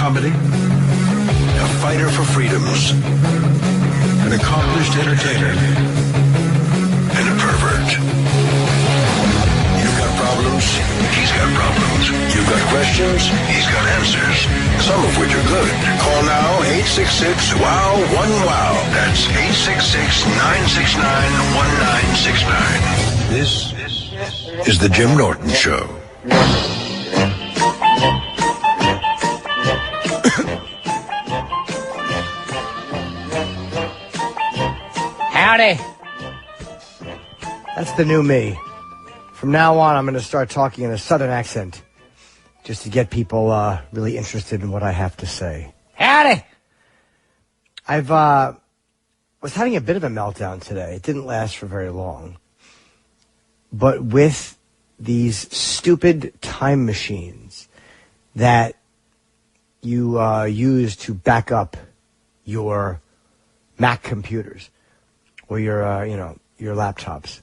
comedy, a fighter for freedoms, an accomplished entertainer, and a pervert. You've got problems, he's got problems. You've got questions, he's got answers, some of which are good. Call now, 866-WOW-1-WOW. That's 866-969-1969. This is the Jim Norton Show. Howdy. That's the new me. From now on, I'm going to start talking in a southern accent just to get people really interested in what I have to say. Howdy. I was having a bit of a meltdown today. It didn't last for very long. But with these stupid time machines that you use to back up your Mac computers or your laptops,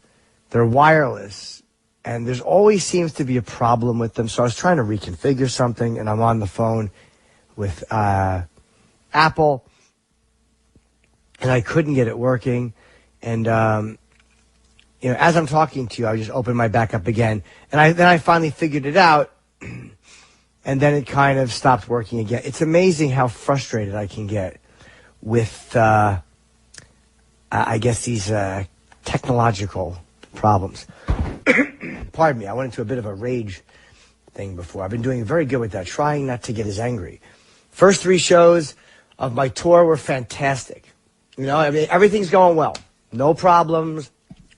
they're wireless, and there's always seems to be a problem with them. So I was trying to reconfigure something, and I'm on the phone with Apple, and I couldn't get it working. And as I'm talking to you, I just opened my backup again, and then I finally figured it out, and then it kind of stopped working again. It's amazing how frustrated I can get with, I guess, these technological problems. Pardon me, I went into a bit of a rage thing before. I've been doing very good with that, trying not to get as angry. First 3 shows of my tour were fantastic. Everything's going well. No problems,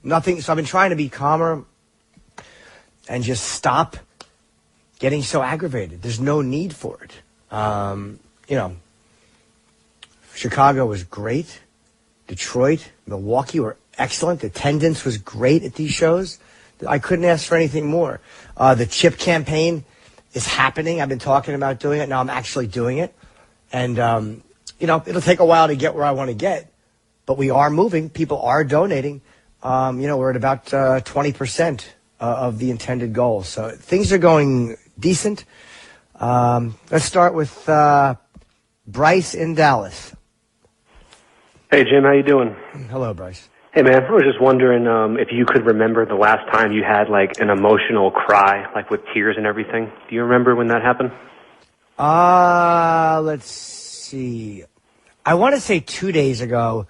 nothing. So I've been trying to be calmer and just stop getting so aggravated. There's no need for it. Chicago was great. Detroit, Milwaukee were excellent. The attendance was great at these shows. I couldn't ask for anything more. The CHIP campaign is happening. I've been talking about doing it. Now I'm actually doing it. And, it'll take a while to get where I want to get. But we are moving. People are donating. We're at about 20% of the intended goal. So things are going decent. Let's start with Bryce in Dallas. Hey, Jim, how you doing? Hello, Bryce. Hey, man, I was just wondering if you could remember the last time you had, an emotional cry, with tears and everything. Do you remember when that happened? Let's see. I want to say 2 days ago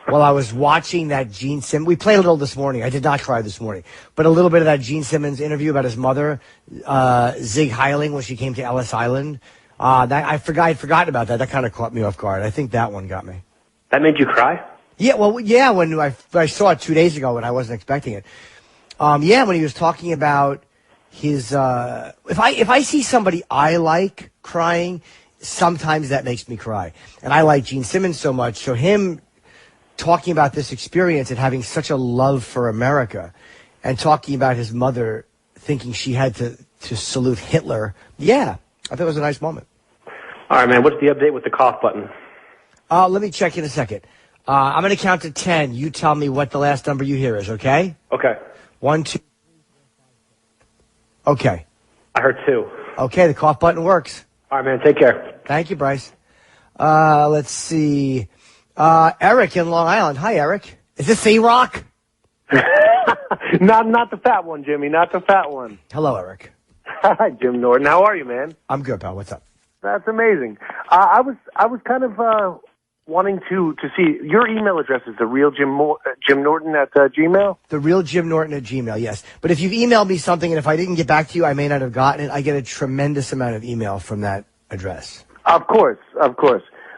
while I was watching that Gene Simmons. We played a little this morning. I did not cry this morning. But a little bit of that Gene Simmons interview about his mother, Zig Heiling, when she came to Ellis Island. I'd forgotten about that. That kind of caught me off guard. I think that one got me. That made you cry? Yeah, when I saw it 2 days ago when I wasn't expecting it. When he was talking about his, if I see somebody I like crying, sometimes that makes me cry. And I like Gene Simmons so much, so him talking about this experience and having such a love for America and talking about his mother thinking she had to salute Hitler, I thought it was a nice moment. All right, man, what's the update with the cough button? Let me check in a second. I'm going to count to 10. You tell me what the last number you hear is, okay? Okay. 1, 2. Okay. I heard 2. Okay, the cough button works. All right, man, take care. Thank you, Bryce. Let's see. Eric in Long Island. Hi, Eric. Is this A-Rock? Not the fat one, Jimmy. Not the fat one. Hello, Eric. Hi, Jim Norton. How are you, man? I'm good, pal. What's up? That's amazing. I was kind of wanting to see your email address is the real Jim Norton at Gmail. The real Jim Norton at Gmail, yes. But if you've emailed me something and if I didn't get back to you, I may not have gotten it. I get a tremendous amount of email from that address. Of course.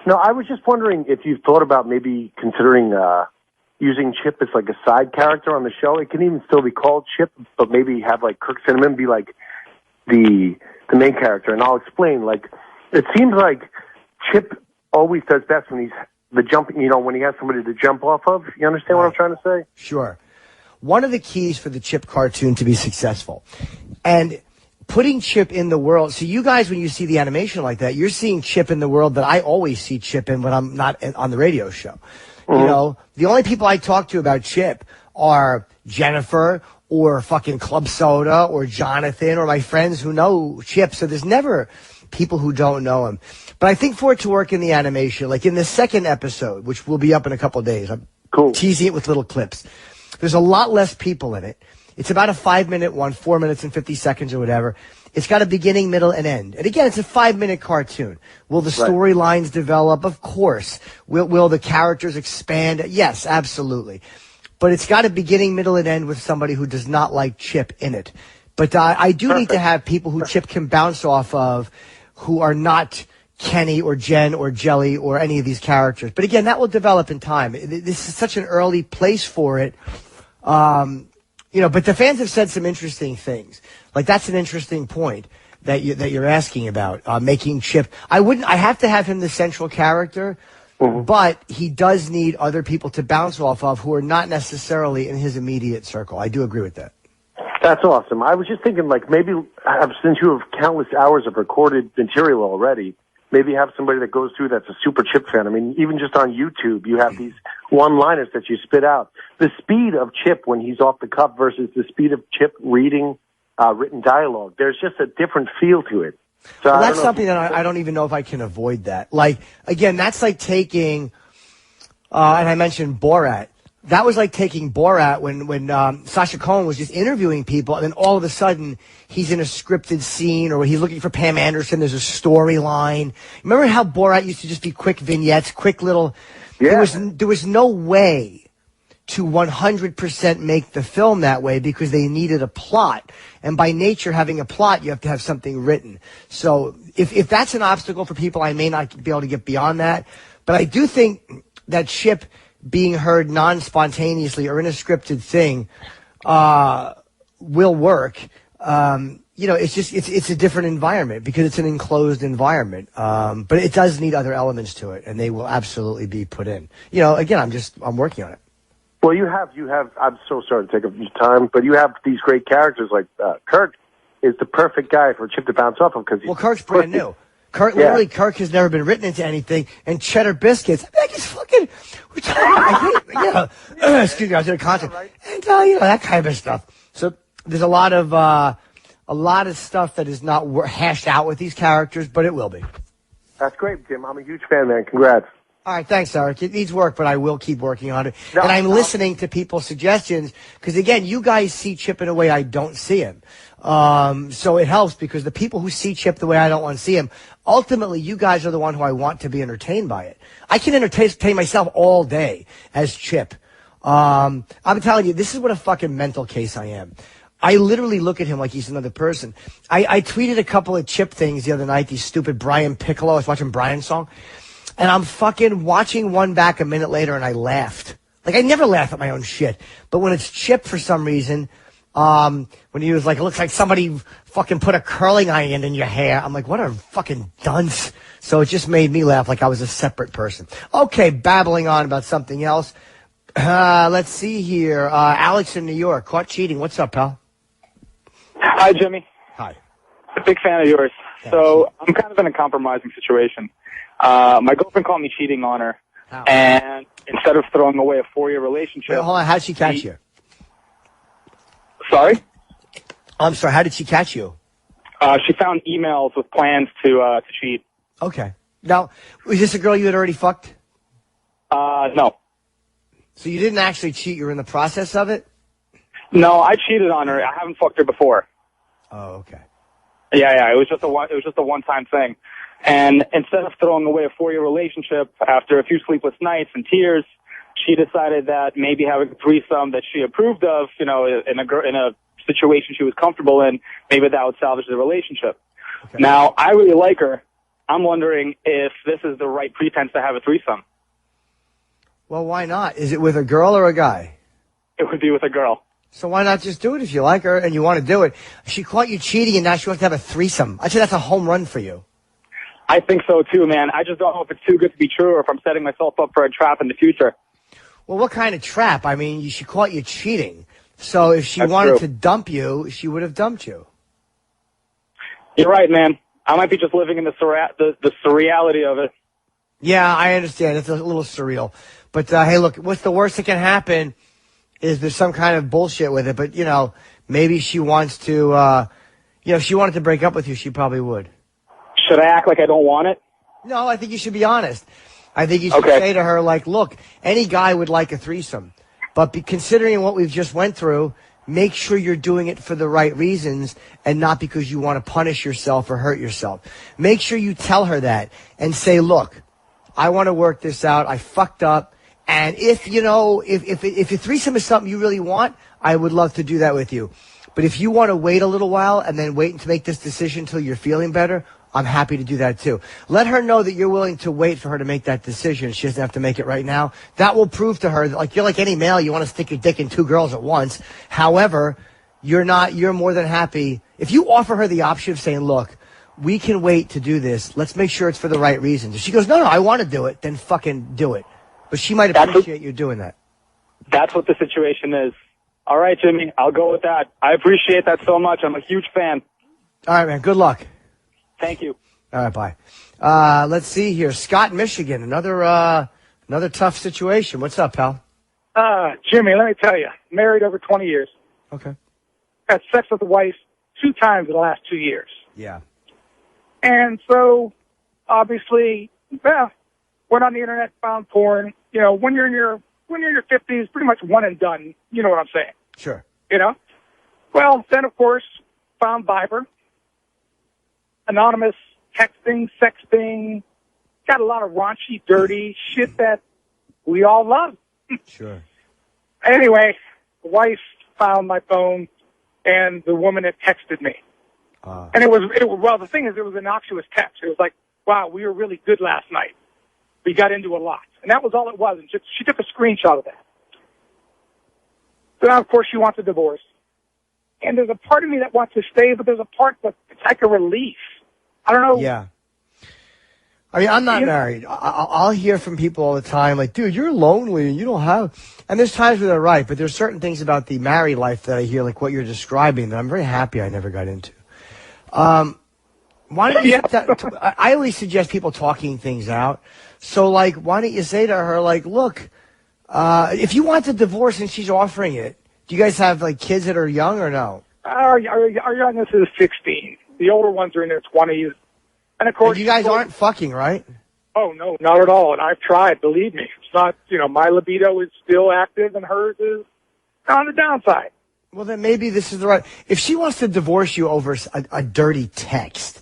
No, I was just wondering if you've thought about maybe considering using Chip as like a side character on the show. It can even still be called Chip, but maybe have like Kirk Cinnamon be like the main character. And I'll explain. It seems like Chip always does best when he's the jumping, when he has somebody to jump off of. You understand what I'm trying to say? Sure. One of the keys for the Chip cartoon to be successful and putting Chip in the world. So you guys, when you see the animation like that, you're seeing Chip in the world that I always see Chip in when I'm not on the radio show. Mm-hmm. The only people I talk to about Chip are Jennifer or fucking Club Soda or Jonathan or my friends who know Chip. So there's never people who don't know him. But I think for it to work in the animation, like in the second episode, which will be up in a couple of days, I'm teasing it with little clips. There's a lot less people in it. It's about a 5-minute one, 4 minutes and 50 seconds or whatever. It's got a beginning, middle, and end. And again, it's a 5-minute cartoon. Will the storylines develop? Of course. Will the characters expand? Yes, absolutely. But it's got a beginning, middle, and end with somebody who does not like Chip in it. But I do need to have people who Chip can bounce off of who are not Kenny or Jen or Jelly or any of these characters. But again, that will develop in time. This is such an early place for it. But the fans have said some interesting things. Like, that's an interesting point that you're asking about, making Chip. I have to have him the central character, but he does need other people to bounce off of who are not necessarily in his immediate circle. I do agree with that. That's awesome. I was just thinking, like, maybe since you have countless hours of recorded material already, maybe have somebody that goes through that's a super Chip fan. I mean, even just on YouTube, you have these one-liners that you spit out. The speed of Chip when he's off the cuff versus the speed of Chip reading written dialogue, there's just a different feel to it. So well, that's something that I don't even know if I can avoid that. Like, again, that's like taking, and I mentioned Borat. That was like taking Borat when Sacha Cohen was just interviewing people, and then all of a sudden he's in a scripted scene, or he's looking for Pam Anderson. There's a storyline. Remember how Borat used to just be quick vignettes, quick little. Yeah. There was no way to 100% make the film that way because they needed a plot, and by nature, having a plot, you have to have something written. So if that's an obstacle for people, I may not be able to get beyond that. But I do think that Chip being heard non-spontaneously or in a scripted thing will work. It's a different environment because it's an enclosed environment. But it does need other elements to it, and they will absolutely be put in. Again, I'm working on it. Well, you have, I'm so sorry to take up your time, but you have these great characters like Kirk is the perfect guy for Chip to bounce off of because Kirk's brand new. Kirk has never been written into anything, and Cheddar Biscuits, he's fucking retarded. Excuse me, I was in a concert, and that kind of stuff. So there's a lot of stuff that is not hashed out with these characters, but it will be. That's great, Jim. I'm a huge fan, man. Congrats. All right, thanks, Eric. It needs work, but I will keep working on it. And I'm listening to people's suggestions because, again, you guys see Chip in a way I don't see him. So it helps because the people who see Chip the way I don't want to see him, ultimately, you guys are the one who I want to be entertained by it. I can entertain myself all day as Chip. I'm telling you, this is what a fucking mental case I am. I literally look at him like he's another person. I tweeted a couple of Chip things the other night, these stupid Brian Piccolo. I was watching Brian's song. And I'm fucking watching one back a minute later, and I laughed. Like, I never laugh at my own shit. But when it's Chip for some reason, when he was like, it looks like somebody fucking put a curling iron in your hair. I'm like, what a fucking dunce. So it just made me laugh like I was a separate person. Okay, babbling on about something else. Let's see here. Alex in New York, caught cheating. What's up, pal? Hi, Jimmy. Hi. A big fan of yours. Thanks. So I'm kind of in a compromising situation. My girlfriend called me cheating on her, and instead of throwing away a 4-year relationship... Wait, hold on, how did she catch you? Sorry? I'm sorry, how did she catch you? She found emails with plans to cheat. Okay. Now, was this a girl you had already fucked? No. So you didn't actually cheat, you were in the process of it? No, I cheated on her. I haven't fucked her before. Oh, okay. Yeah, it was just a one-time thing. And instead of throwing away a 4-year relationship after a few sleepless nights and tears, she decided that maybe having a threesome that she approved of, in a situation she was comfortable in, maybe that would salvage the relationship. Okay. Now, I really like her. I'm wondering if this is the right pretense to have a threesome. Well, why not? Is it with a girl or a guy? It would be with a girl. So why not just do it if you like her and you want to do it? She caught you cheating and now she wants to have a threesome. I'd say that's a home run for you. I think so too, man. I just don't know if it's too good to be true or if I'm setting myself up for a trap in the future. Well, what kind of trap? I mean, she caught you cheating. So if she wanted to dump you, she would have dumped you. You're right, man. I might be just living in the surreality of it. Yeah, I understand. It's a little surreal. But, hey, look, what's the worst that can happen is there's some kind of bullshit with it. But, maybe she wants to, if she wanted to break up with you, she probably would. Should I act like I don't want it? No, I think you should be honest. I think you should say to her, like, look, any guy would like a threesome. But considering what we've just went through, make sure you're doing it for the right reasons and not because you want to punish yourself or hurt yourself. Make sure you tell her that and say, look, I want to work this out. I fucked up. And if a threesome is something you really want, I would love to do that with you. But if you want to wait a little while and then wait to make this decision until you're feeling better, I'm happy to do that too. Let her know that you're willing to wait for her to make that decision. She doesn't have to make it right now. That will prove to her that, like, you're like any male, you want to stick your dick in two girls at once. However, you're more than happy. If you offer her the option of saying, look, we can wait to do this. Let's make sure it's for the right reasons. If she goes, no, I want to do it, then fucking do it. But she might appreciate you doing that. That's what the situation is. All right, Jimmy, I'll go with that. I appreciate that so much. I'm a huge fan. All right, man. Good luck. Thank you. All right, bye. Let's see here. Scott, Michigan. Another tough situation. What's up, pal? Jimmy, let me tell you, married over 20 years. Okay. Had sex with the wife 2 times in the last 2 years. Yeah. And so, obviously, went on the internet, found porn. You know, when you're in your 50s, pretty much one and done. You know what I'm saying? Sure. You know? Well, then, of course, found Viber. Anonymous texting, sexting, got a lot of raunchy, dirty shit that we all love. Sure. Anyway, the wife found my phone, and the woman had texted me. And well, the thing is, it was an innocuous text. It was like, wow, we were really good last night. We got into a lot. And that was all it was. And she took a screenshot of that. So now, of course, she wants a divorce. And there's a part of me that wants to stay, but there's a part that's like a relief. I don't know. Yeah. I mean, I'm not married. I'll hear from people all the time, like, dude, you're lonely and you don't have... And there's times where they're right, but there's certain things about the married life that I hear, like what you're describing, that I'm very happy I never got into. Why don't you... I always suggest people talking things out. So, like, why don't you say to her, like, look, if you want the divorce and she's offering it, do you guys have, like, kids that are young or no? Our youngest is 16. The older ones are in their 20s. And, of course... And you guys aren't fucking, right? Oh, no, not at all. And I've tried, believe me. It's not, my libido is still active and hers is on the downside. Well, then maybe this is the right... If she wants to divorce you over a dirty text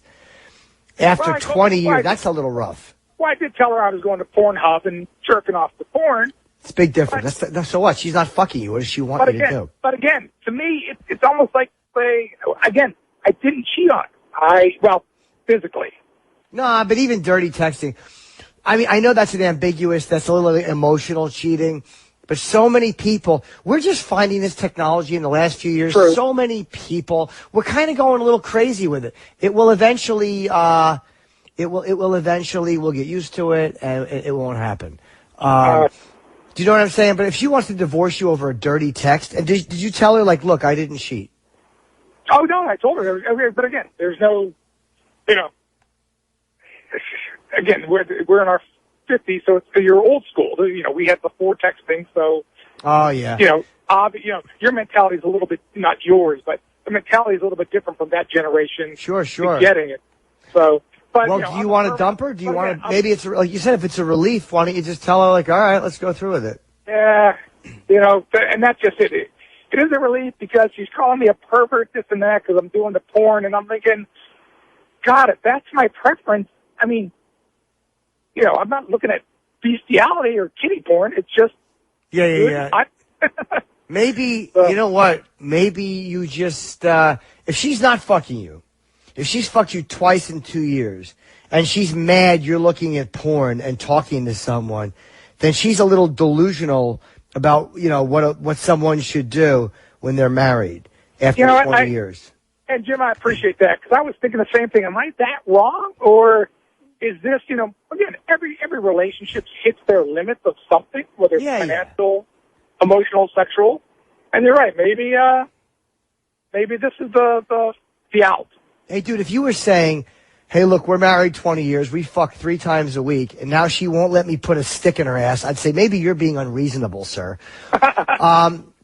after 20 years, that's a little rough. Well, I did tell her I was going to Pornhub and jerking off the porn. It's a big difference. So what? She's not fucking you. What does she want you to do? But again, to me, it's almost like, again, I didn't cheat on her. Physically. No, but even dirty texting. I mean, I know that's that's a little emotional cheating, but so many people, we're just finding this technology in the last few years. True. So many people, we're kind of going a little crazy with it. It will eventually, we'll get used to it and it won't happen. Do you know what I'm saying? But if she wants to divorce you over a dirty text, and did you tell her, like, look, I didn't cheat? Oh, no, I told her. But again, there's no, again, we're in our 50s, so you're old school. We had before texting, so. Oh, yeah. Your mentality is a little bit, not yours, but the mentality is a little bit different from that generation. Sure. Getting it. So. But, well, do you want to dump her? Do you want to, maybe it's, like you said, if it's a relief, why don't you just tell her, like, all right, let's go through with it? Yeah, and that's just it. It is a relief because she's calling me a pervert, this and that, because I'm doing the porn, and I'm thinking, God, if that's my preference, I mean, I'm not looking at bestiality or kiddie porn. It's just... Yeah. Maybe, you know what? Maybe you just, if she's not fucking you, if she's fucked you twice in 2 years, and she's mad you're looking at porn and talking to someone, then she's a little delusional about, what someone should do when they're married after 20 years. And, Jim, I appreciate that, because I was thinking the same thing. Am I that wrong? Or is this, again, every relationship hits their limits of something, whether it's financial, emotional, sexual. And you're right. Maybe this is the out. Hey, dude, if you were saying, hey, look, we're married 20 years, we fuck 3 times a week, and now she won't let me put a stick in her ass, I'd say maybe you're being unreasonable, sir.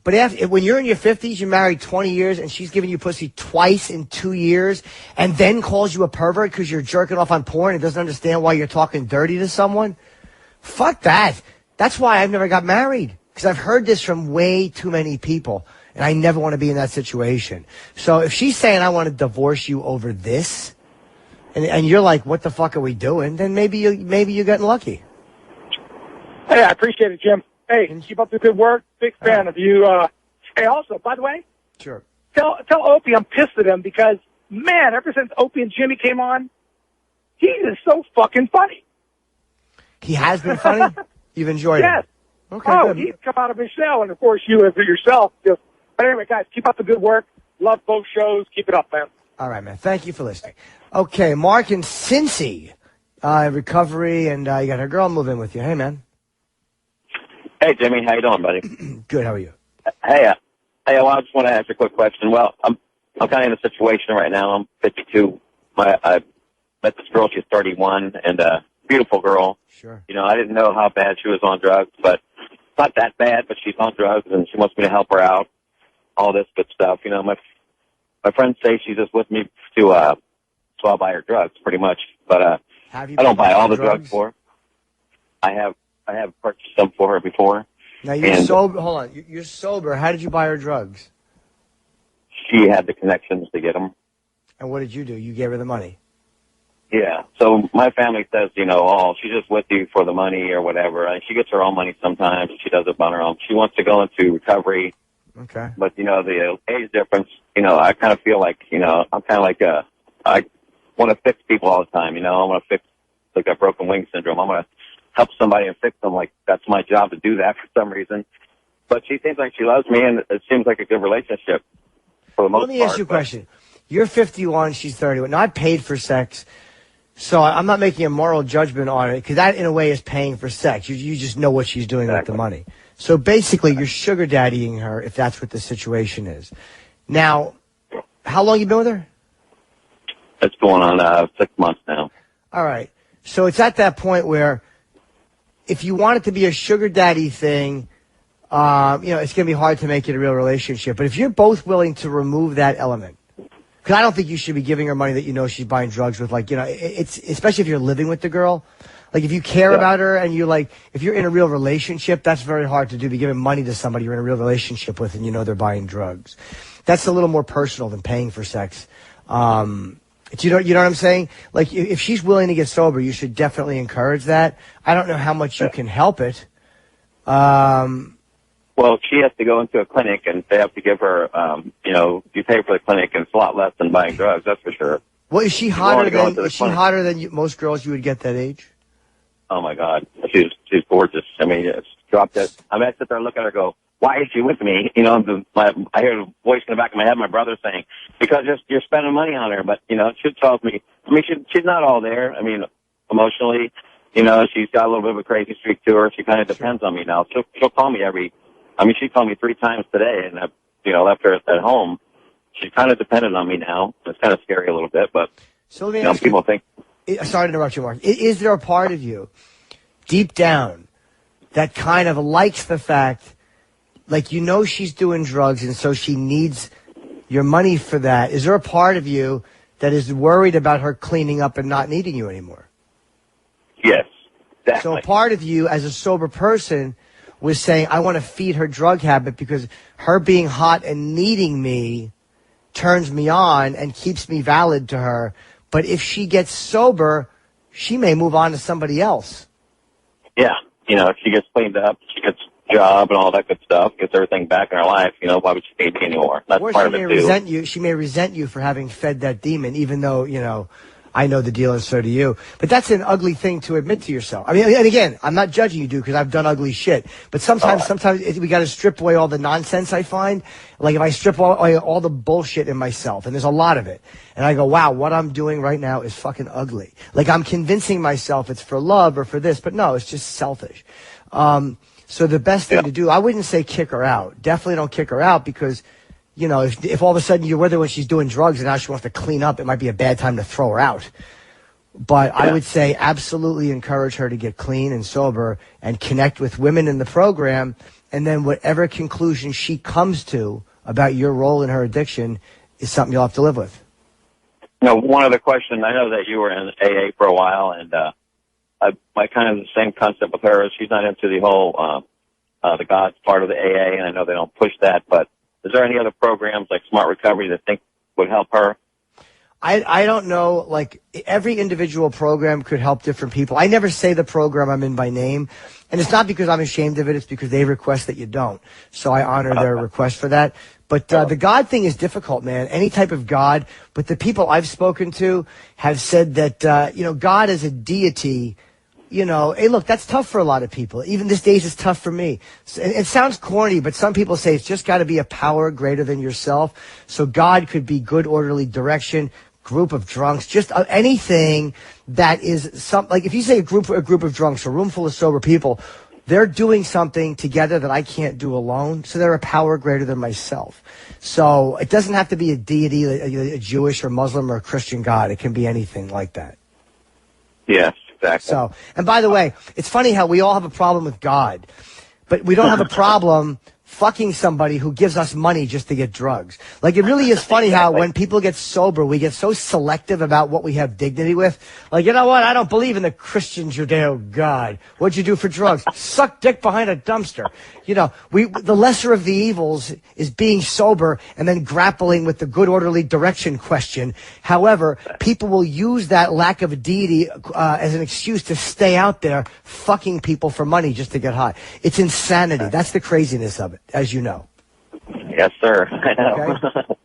But when you're in your 50s, you're married 20 years, and she's giving you pussy twice in 2 years, and then calls you a pervert because you're jerking off on porn and doesn't understand why you're talking dirty to someone, fuck that. That's why I've never got married, because I've heard this from way too many people, and I never want to be in that situation. So if she's saying I want to divorce you over this, and you're like, what the fuck are we doing, then maybe you're getting lucky. Hey, I appreciate it, Jim. Hey, keep up the good work. Big fan of you. Hey, also, by the way, sure. Tell Opie I'm pissed at him because, man, ever since Opie and Jimmy came on, he is so fucking funny. He has been funny? You've enjoyed yes. it? Okay, oh, good. he's come out of his shell, and of course you as yourself. But anyway, guys, keep up the good work. Love both shows. Keep it up, man. All right, man. Thank you for listening. Okay, Mark in Cincy, recovery, and you got her girl moving with you. Hey, man. Hey, Jimmy. How you doing, buddy? Good. How are you? Hey, well, I just want to ask you a quick question. Well, I'm kind of in a situation right now. I'm 52. I met this girl. She's 31, and beautiful girl. Sure. You know, I didn't know how bad she was on drugs, but it's not that bad. But she's on drugs, and she wants me to help her out. All this good stuff. You know, my friends say she's just with me to so I'll buy her drugs, pretty much. But I don't buy all the drugs for her. I have purchased some for her before. Now, you're sober. Hold on. You're sober. How did you buy her drugs? She had the connections to get them. And what did you do? You gave her the money? Yeah. So my family says, you know, oh, she's just with you for the money or whatever. And she gets her own money sometimes. She does it on her own. She wants to go into recovery. Okay. But, you know, the age difference, you know, I kind of feel like, you know, I'm kind of like I want to fix people all the time. You know, I want to fix, like, a broken wing syndrome. I'm going to help somebody and fix them. Like, that's my job to do that for some reason. But she seems like she loves me, and it seems like a good relationship for the most part. Let me ask you a question. You're 51, she's 31. Now, I paid for sex, so I'm not making a moral judgment on it, because that, in a way, is paying for sex. You just know what she's doing with the money. So, basically, you're sugar daddying her, if that's what the situation is. Now, how long you been with her? It's going on 6 months now. All right. So, it's at that point where if you want it to be a sugar daddy thing, you know, it's going to be hard to make it a real relationship. But if you're both willing to remove that element, because I don't think you should be giving her money that you know she's buying drugs with. Like, you know, it's especially if you're living with the girl. Like, if you care about her and you like, if you're in a real relationship, that's very hard to do. Be giving money to somebody you're in a real relationship with and you know they're buying drugs. That's a little more personal than paying for sex. You know what I'm saying? Like, if she's willing to get sober, you should definitely encourage that. I don't know how much you can help it. Well, she has to go into a clinic, and they have to give her, you know, you pay for the clinic, and it's a lot less than buying drugs, that's for sure. Well, is she hotter than most girls you would get that age? Oh, my God. She's gorgeous. I mean, it's dropped it. I mean, I sit there and look at her and go, why is she with me? You know, I hear a voice in the back of my head, my brother saying, because you're spending money on her. But, you know, she tells me, I mean, she's not all there. I mean, emotionally, you know, she's got a little bit of a crazy streak to her. She kind of depends on me now. She'll call me she called me 3 times today, and I, you know, left her at home. She's kind of dependent on me now. It's kind of scary a little bit, but, so let me ask people think. Sorry to interrupt you, Mark. Is there a part of you, deep down, that kind of likes the fact, like, you know she's doing drugs, and so she needs your money for that? Is there a part of you that is worried about her cleaning up and not needing you anymore? Yes, definitely. So a part of you, as a sober person, was saying, I want to feed her drug habit because her being hot and needing me turns me on and keeps me valid to her. But if she gets sober, she may move on to somebody else. Yeah. You know, if she gets cleaned up, she gets a job and all that good stuff, gets everything back in her life, you know, why would she need me anymore? That's or part of it, too. She may resent you for having fed that demon, even though, you know, I know the deal and so do you. But that's an ugly thing to admit to yourself. I mean, and again, I'm not judging you, dude, because I've done ugly shit. But sometimes we got to strip away all the nonsense I find. Like, if I strip away all the bullshit in myself, and there's a lot of it, and I go, wow, what I'm doing right now is fucking ugly. Like, I'm convincing myself it's for love or for this, but no, it's just selfish. So the best thing to do, I wouldn't say kick her out. Definitely don't kick her out because, you know, if all of a sudden you're with her when she's doing drugs and now she wants to clean up, it might be a bad time to throw her out. But I would say absolutely encourage her to get clean and sober and connect with women in the program and then whatever conclusion she comes to about your role in her addiction is something you'll have to live with. Now, one other question. I know that you were in AA for a while, and I kind of the same concept with her. She's not into the whole the God part of the AA, and I know they don't push that. But is there any other programs like Smart Recovery that think would help her? I don't know. Like, every individual program could help different people. I never say the program I'm in by name, and it's not because I'm ashamed of it. It's because they request that you don't. So I honor their request for that. But the God thing is difficult, man. Any type of God. But the people I've spoken to have said that, God is a deity. Hey, look, that's tough for a lot of people. Even these days, it's tough for me. It sounds corny, but some people say it's just got to be a power greater than yourself. So God could be good, orderly direction, group of drunks, just anything that is like if you say a group of drunks, a room full of sober people, they're doing something together that I can't do alone. So they're a power greater than myself. So it doesn't have to be a deity, a Jewish or Muslim or a Christian God. It can be anything like that. Yes, exactly. So, and by the way, it's funny how we all have a problem with God, but we don't have a problem fucking somebody who gives us money just to get drugs. Like, it really is funny how when people get sober, we get so selective about what we have dignity with. Like, you know what? I don't believe in the Christian Judeo God. What'd you do for drugs? Suck dick behind a dumpster. The lesser of the evils is being sober and then grappling with the good orderly direction question. However, people will use that lack of a deity as an excuse to stay out there fucking people for money just to get high. It's insanity. That's the craziness of it, as you know. Yes, sir. I know. Okay?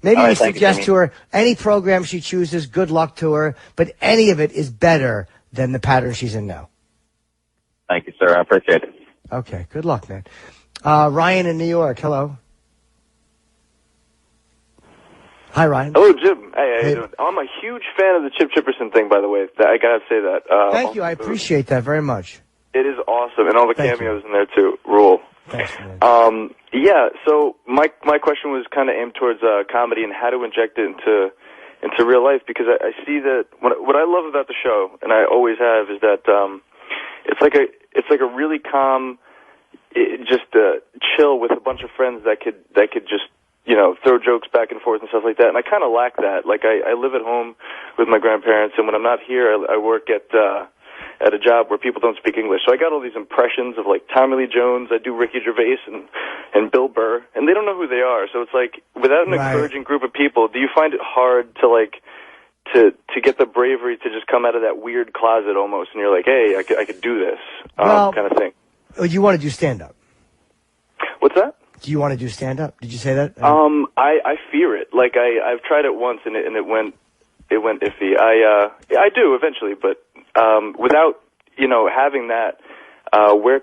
Maybe All you right, suggest you, to her any program she chooses, good luck to her, but any of it is better than the pattern she's in now. Thank you, sir. I appreciate it. Okay, good luck, man. Ryan in New York, hello. Hi, Ryan. Hello, Jim. Hey, how you doing? I'm a huge fan of the Chip Chipperson thing, by the way. I gotta say that. Thank you. I appreciate that very much. It is awesome, and all the Thank cameos in there too. Rule. Thanks, man. Yeah. So my question was kind of aimed towards comedy and how to inject it into real life, because I see that what I love about the show, and I always have, is that it's like a really calm, chill with a bunch of friends that could just throw jokes back and forth and stuff like that. And I kind of lack that. Like, I live at home with my grandparents, and when I'm not here, I work at a job where people don't speak English. So I got all these impressions of, like, Tommy Lee Jones. I do Ricky Gervais and Bill Burr, and they don't know who they are. So it's like, without an encouraging group of people, do you find it hard to get the bravery to just come out of that weird closet almost, and you're like, hey, I could do this, kind of thing? You want to do stand-up? What's that? Do you want to do stand-up? Did you say that? I fear it. Like, I've tried it once, and it went iffy. I do eventually, but without having that, where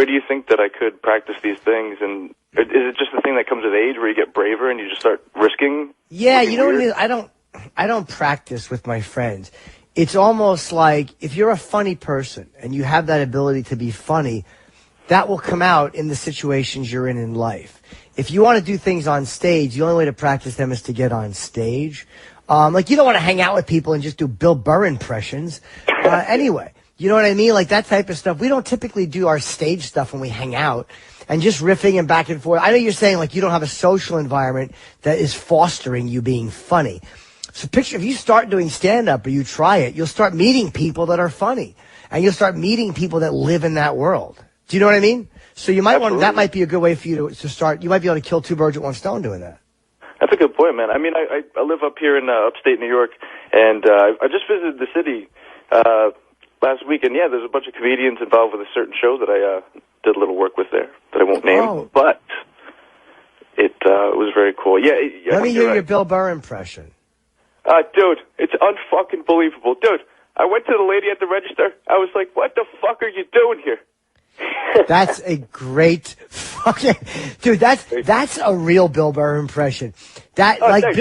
do you think that I could practice these things? And is it just the thing that comes with age, where you get braver and you just start risking? Yeah, you know what it is. I don't practice with my friends. It's almost like if you're a funny person and you have that ability to be funny, that will come out in the situations you're in life. If you want to do things on stage, the only way to practice them is to get on stage. Like, you don't want to hang out with people and just do Bill Burr impressions. Anyway, you know what I mean? Like, that type of stuff. We don't typically do our stage stuff when we hang out and just riffing and back and forth. I know you're saying, like, you don't have a social environment that is fostering you being funny. So picture if you start doing stand-up or you try it, you'll start meeting people that are funny. And you'll start meeting people that live in that world. Do you know what I mean? So you might want, that might be a good way for you to start. You might be able to kill two birds with one stone doing that. That's a good point, man. I mean, I live up here in upstate New York, and I just visited the city last week, and yeah, there's a bunch of comedians involved with a certain show that I did a little work with there that I won't name, but it was very cool. Yeah. Let me hear your Bill Burr impression. Dude, it's unfucking believable. Dude, I went to the lady at the register. I was like, what the fuck are you doing here? That's a great fucking dude. That's a real Bill Burr impression. Thanks,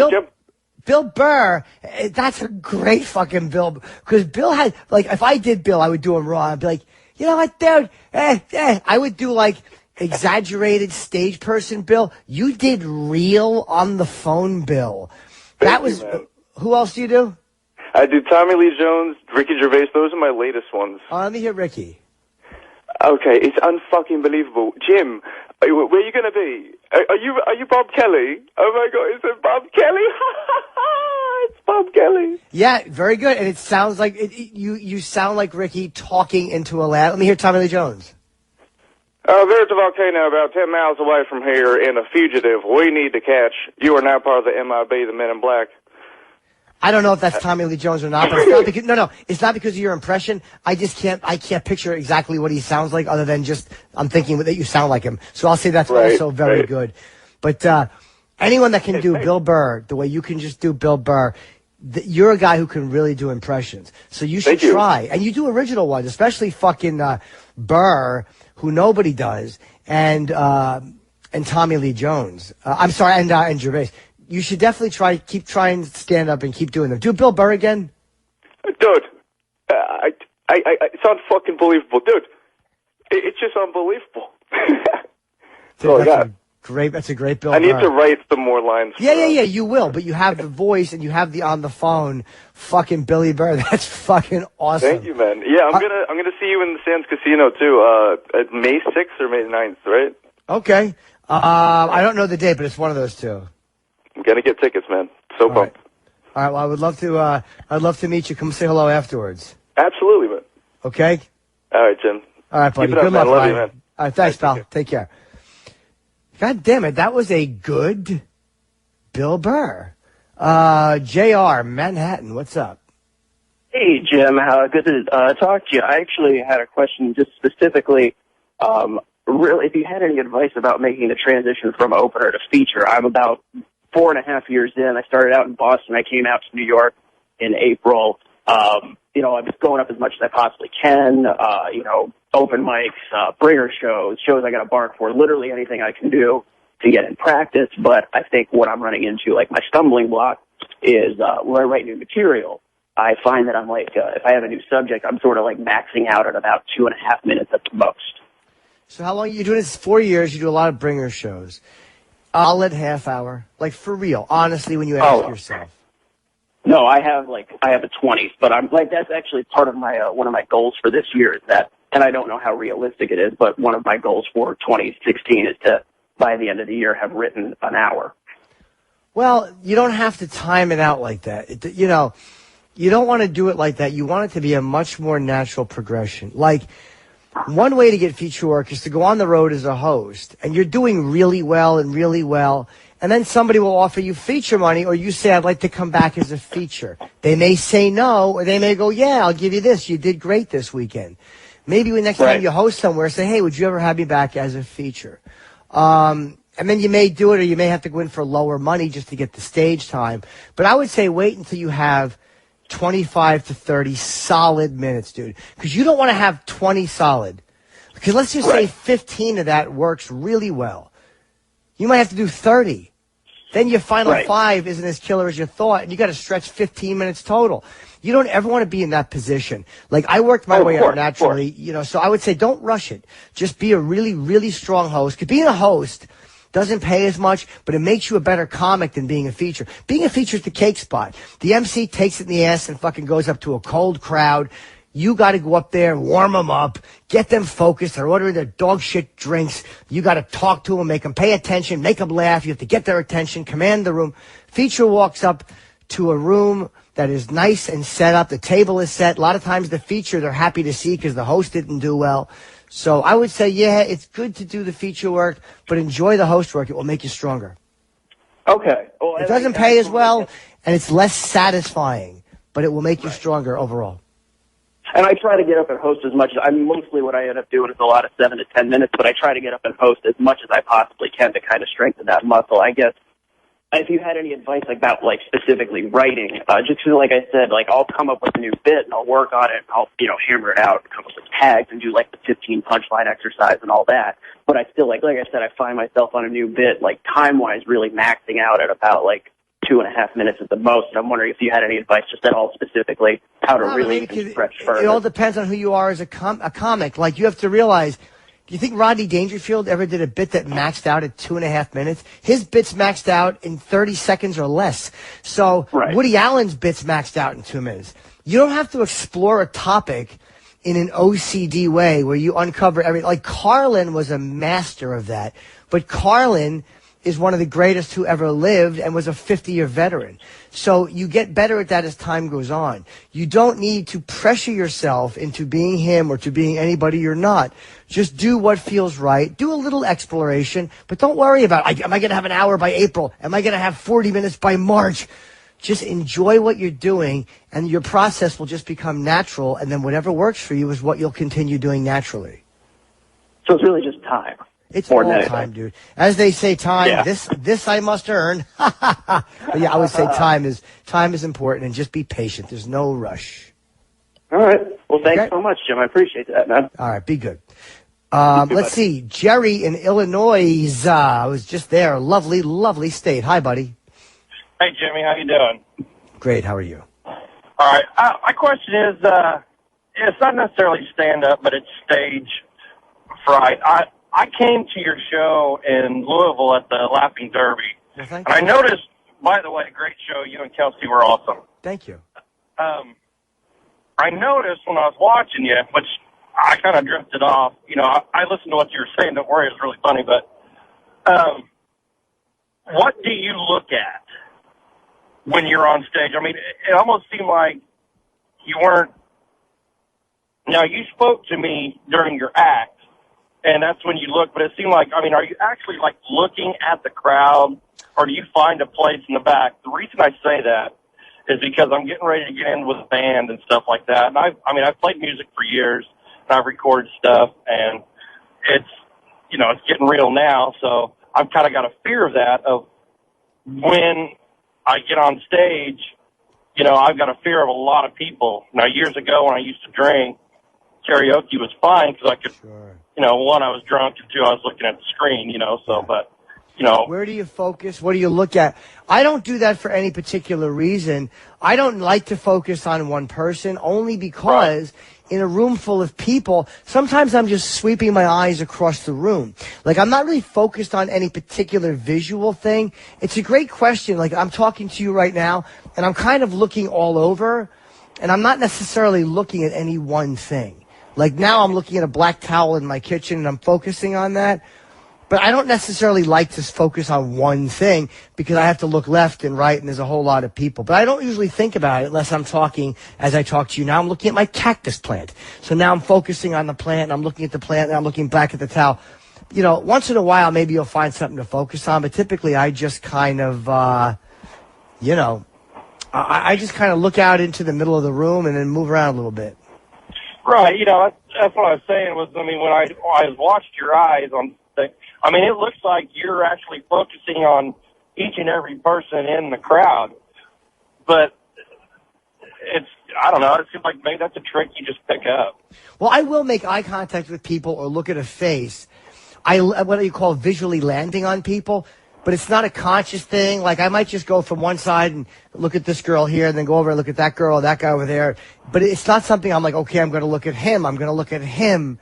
Bill Burr. That's a great fucking Bill, because Bill had, like, if I did Bill, I would do him wrong. I'd be like, you know what, dude? I would do like exaggerated stage person Bill. You did real on the phone Bill. That was. Who else do you do? I do Tommy Lee Jones, Ricky Gervais. Those are my latest ones. Let me hear Ricky. Okay, it's unfucking believable. Jim, Where are you going to be? Are you Bob Kelly? Oh my God, is it Bob Kelly? It's Bob Kelly. Yeah, very good. And it sounds like you sound like Ricky talking into a lab. Let me hear Tommy Lee Jones. There's a volcano about 10 miles away from here and a fugitive we need to catch. You are now part of the MIB, the Men in Black. I don't know if that's Tommy Lee Jones or not, but it's not because, it's not because of your impression. I can't picture exactly what he sounds like other than just, I'm thinking that you sound like him. So I'll say that's also very good. But, anyone that can do Bill Burr the way you can just do Bill Burr, you're a guy who can really do impressions. So you should try. And you do original ones, especially fucking, Burr, who nobody does, and Tommy Lee Jones. And Gervais. You should definitely keep trying to stand up and keep doing them. Do Bill Burr again? Dude, it's unfucking believable. Dude, it's just unbelievable. That's a great Bill Burr. I need Burr. to write some more lines. Yeah, you will. But you have the voice and you have the on the phone fucking Billy Burr. That's fucking awesome. Thank you, man. Yeah, I'm gonna see you in the Sands Casino too. At May 6th or May 9th, right? Okay. I don't know the date, but it's one of those two. I'm gonna get tickets, man. So pumped. All right. Well, I would love to. I'd love to meet you. Come say hello afterwards. Absolutely, man. Okay. All right, Jim. All right, buddy. Good luck, man. You, man. All right. Thanks, pal. Take care. God damn it. That was a good Bill Burr. JR, Manhattan. What's up? Hey, Jim. Good to talk to you. I actually had a question just specifically. Really, if you had any advice about making the transition from opener to feature, I'm about 4.5 years in. I started out in Boston. I came out to New York in April. I'm just going up as much as I possibly can, open mics, bringer shows I got to bark for, literally anything I can do to get in practice. But I think what I'm running into, like my stumbling block, is when I write new material, I find that I'm like, if I have a new subject, I'm sort of like maxing out at about 2.5 minutes at the most. So how long are you doing this? 4 years. You do a lot of bringer shows. Solid half hour, like for real. Honestly, when you ask yourself. No, I have a 20, but I'm like, that's actually part of my one of my goals for this year is that, and I don't know how realistic it is, but one of my goals for 2016 is to, by the end of the year, have written an hour. Well, you don't have to time it out like that. You don't want to do it like that. You want it to be a much more natural progression. Like, one way to get feature work is to go on the road as a host, and you're doing really well, and then somebody will offer you feature money, or you say, I'd like to come back as a feature. They may say no, or they may go, yeah, I'll give you this. You did great this weekend. Maybe the next time you host somewhere, say, hey, would you ever have me back as a feature? And then you may do it, or you may have to go in for lower money just to get the stage time. But I would say wait until you have 25 to 30 solid minutes, dude. Because you don't want to have 20 solid. Because let's just say 15 of that works really well. You might have to do 30. Then your final 5 isn't as killer as you thought, and you got to stretch 15 minutes total. You don't ever want to be in that position. Like, I worked my way up naturally, so I would say don't rush it. Just be a really, really strong host. Because being a host doesn't pay as much, but it makes you a better comic than being a feature. Being a feature is the cake spot. The MC takes it in the ass and fucking goes up to a cold crowd. You got to go up there and warm them up, get them focused. They're ordering their dog shit drinks. You got to talk to them, make them pay attention, make them laugh. You have to get their attention, command the room. Feature walks up to a room that is nice and set up. The table is set. A lot of times the feature they're happy to see because the host didn't do well. So I would say, yeah, it's good to do the feature work, but enjoy the host work. It will make you stronger. Okay. Well, it doesn't pay as well, and it's less satisfying, but it will make you stronger overall. And I try to get up and host as much as, mostly what I end up doing is a lot of 7 to 10 minutes, but I try to get up and host as much as I possibly can to kind of strengthen that muscle. I guess if you had any advice about specifically writing, just like I said, I'll come up with a new bit and I'll work on it and I'll, hammer it out, come up with tags and do the 15 punchline exercise and all that. But I still, like I said, I find myself on a new bit, time-wise, really maxing out at about 2.5 minutes at the most. And I'm wondering if you had any advice just at all specifically how to really stretch further. It all depends on who you are as a comic. You have to realize, do you think Rodney Dangerfield ever did a bit that maxed out at 2.5 minutes? His bits maxed out in 30 seconds or less. So Woody Allen's bits maxed out in 2 minutes. You don't have to explore a topic in an OCD way where you uncover everything. Like Carlin was a master of that, but Carlin is one of the greatest who ever lived and was a 50-year veteran. So you get better at that as time goes on. You don't need to pressure yourself into being him or to being anybody you're not. Just do what feels right. Do a little exploration, but don't worry about, am I going to have an hour by April? Am I going to have 40 minutes by March? Just enjoy what you're doing, and your process will just become natural, and then whatever works for you is what you'll continue doing naturally. So it's really just time. It's all time, dude. As they say, time, this I must earn. But yeah, I would say time is important, and just be patient. There's no rush. All right. Well, thanks so much, Jim. I appreciate that, man. All right, be good. Let's see. Jerry in Illinois. I was just there. Lovely, lovely state. Hi, buddy. Hey, Jimmy. How you doing? Great. How are you? All right. My question is, it's not necessarily stand-up, but it's stage fright. I came to your show in Louisville at the Laughing Derby, and I noticed, by the way, great show. You and Kelsey were awesome. Thank you. I noticed when I was watching you, which I kind of drifted off. You know, I listened to what you were saying. Don't worry, it was really funny. But what do you look at when you're on stage? I mean, it almost seemed like you weren't. Now, you spoke to me during your act, and that's when you look. But it seemed like, I mean, are you actually like looking at the crowd, or do you find a place in the back? The reason I say that is because I'm getting ready to get in with a band and stuff like that. And I've played music for years, and I've recorded stuff, and it's, you know, it's getting real now. So I've kind of got a fear of that, of when I get on stage, you know, I've got a fear of a lot of people. Now, years ago when I used to drink, karaoke was fine because I could, you know, one, I was drunk, and two, I was looking at the screen, you know, so, but, you know. Where do you focus? What do you look at? I don't do that for any particular reason. I don't like to focus on one person only because in a room full of people, sometimes I'm just sweeping my eyes across the room. Like, I'm not really focused on any particular visual thing. It's a great question. Like, I'm talking to you right now, and I'm kind of looking all over, and I'm not necessarily looking at any one thing. Like, now I'm looking at a black towel in my kitchen, and I'm focusing on that. But I don't necessarily like to focus on one thing because I have to look left and right, and there's a whole lot of people. But I don't usually think about it unless I'm talking, as I talk to you now, I'm looking at my cactus plant. So now I'm focusing on the plant, and I'm looking at the plant, and I'm looking back at the towel. You know, once in a while, maybe you'll find something to focus on, but typically I just kind of, you know, I just kind of look out into the middle of the room and then move around a little bit. Right, you know, that's what I was saying was, I mean, when I watched your eyes on stage, I mean, it looks like you're actually focusing on each and every person in the crowd. But it's, I don't know, it seems like maybe that's a trick you just pick up. Well, I will make eye contact with people or look at a face. What do you call visually landing on people? But it's not a conscious thing. Like, I might just go from one side and look at this girl here and then go over and look at that girl or that guy over there. But it's not something I'm like, okay, I'm going to look at him. I'm going to look at him.